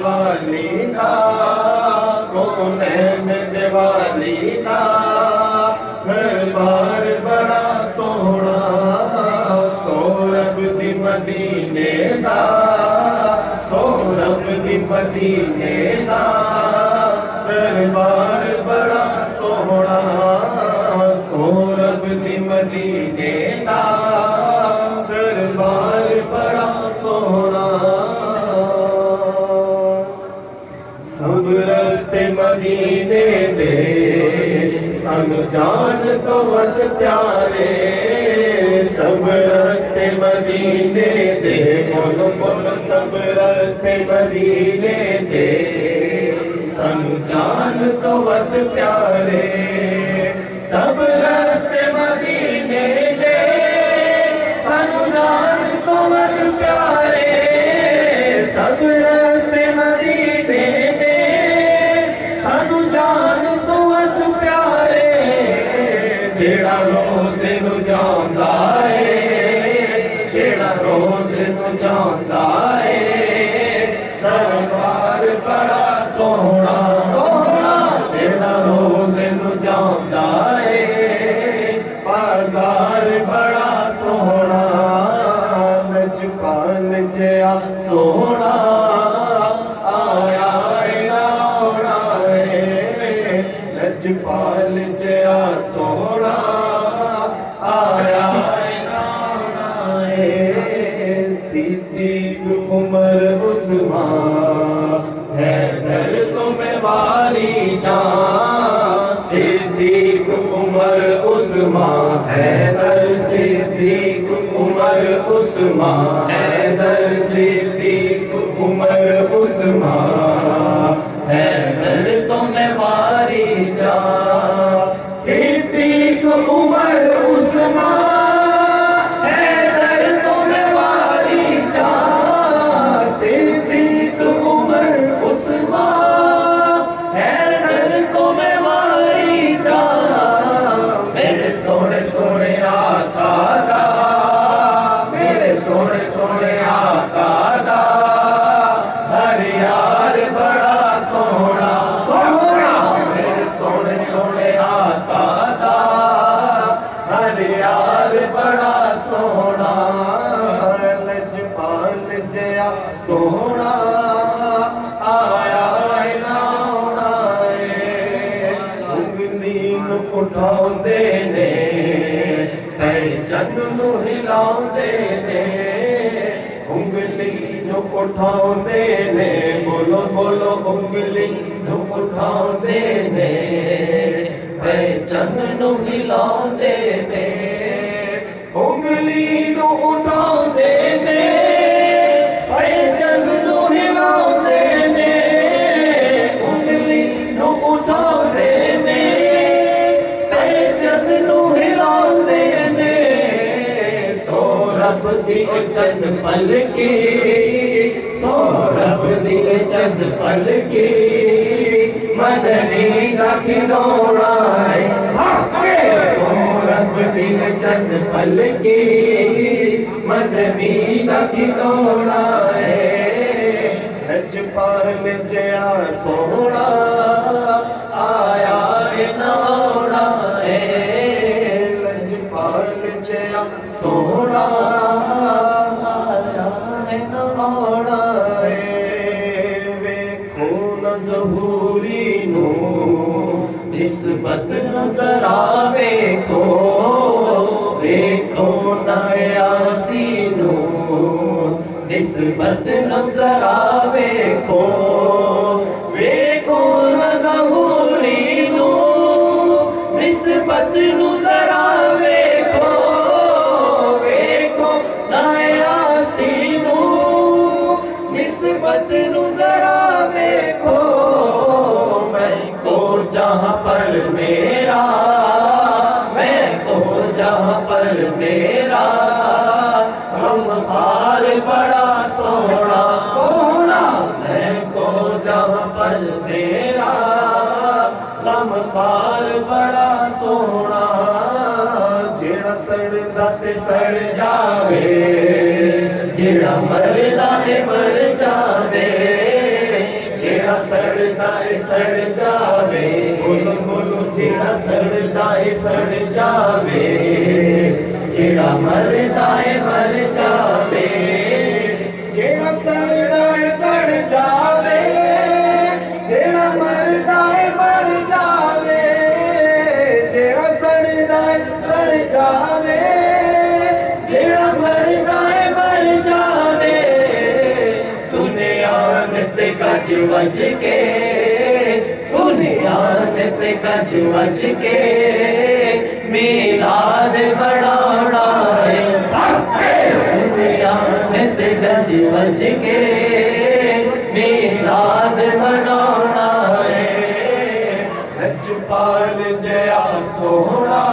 वाली दा कौनैन दे वाली दा दरबार बड़ा सोहना सौरभ दी मदीने दा सौरभ दी मदीने दा दरबार बड़ा सोहना सौरभ दी मदीने दा दरबार बड़ा सोहना सब रस्ते मदीने दे सानू जान तो वध प्यारे सब रस्ते मदीने दे बोलो बोलो सब रस्ते मदीने दे सानू जान तो वध प्यारे सब रस्ते मदीने दे सानू जान तो वध प्यारे सब रस्ते मदीने दे सानू जान तो वध प्यारे जेड़ा रोज़ नू जांदा है जेड़ा रोज़ नू जांदा है दरबार बड़ा सोहना सोहना जेड़ा रोज़ नू जांदा है बाजार बड़ा सोहना नजपान जिया सोहना आया नाउना नजपाल जिया सोहना आया नाउना सिद्दीक उमर उस्मान हैदर तुम्हें वारी जान सिद्दीक उमर उस्मान हैदर सिद्दीक उमर उस्मान हैदर सिद्दीक उमर उस्मान हैदर तुम्हें वारी जान सिद्दीक उमर उस्मान हैदर तुम्हें वारी जान सिद्दीक उमर उस्मान हैदर तुम्हें वारी जान मेरे सोने सोने आका दा मेरे सोने सोने आका दा हर यार बड़ा सोहना सोहना मेरे सोने सोने आका दा हर यार बड़ा सोहना लजपाल जिया सोहना आया नाउना उंगली नू उठाउंदे ने पहचान नू हिलाउंदे ने उंगली नू उठाउंदे ने बोलो बोलो उंगली नू उठाउंदे ने पहचान नू हिलाउंदे ने उंगली नू उठाउंदे ने पहचान नू हिलाउंदे ने उंगली नू उठाउंदे ने पहचान नू हिलाउंदे ने सौरभ दी चंद फल की सौरभ दी चंद फल की मदनी दा खिलौना है सौरभ दी चंद फल की मदनी दा खिलौना है लजपाल जिया सोहना आया नाउना है लजपाल जिया सोहना आया नाउना वेखो न ज़हूरी नू निस्बत नज़र आवे को वेखो न यासी नू निस्बत नज़र आवे को वेखो न ज़हूरी नू निस्बत नज़र आवे को वेखो न यासी नू निस्बत नज़र आवे को मैं को जहाँ पर मेरा मैं को जहाँ पर मेरा गमखार बड़ा सोहना सोहना मैं को जहाँ पर मेरा गमखार बड़ा सोहना जेड़ा सड़दा ते सड़ जावे जेड़ा मरदा है मर जावे सड़दा है सड़ जावे बोलो बोलो जेड़ा सड़दा है सड़ जावे जेड़ा मरदा है मर जावे जेड़ा सड़दा है सड़ जावे जेड़ा मरदा है मर जावे जेड़ा सड़दा है सड़ जावे जेड़ा मरदा है मर जावे सुनिया नित गज वज के सुनिया नित गज वज के मिलाद बढ़ाना है सुनिया नित गज वज के मिलाद बढ़ाना है लजपाल जया सोहना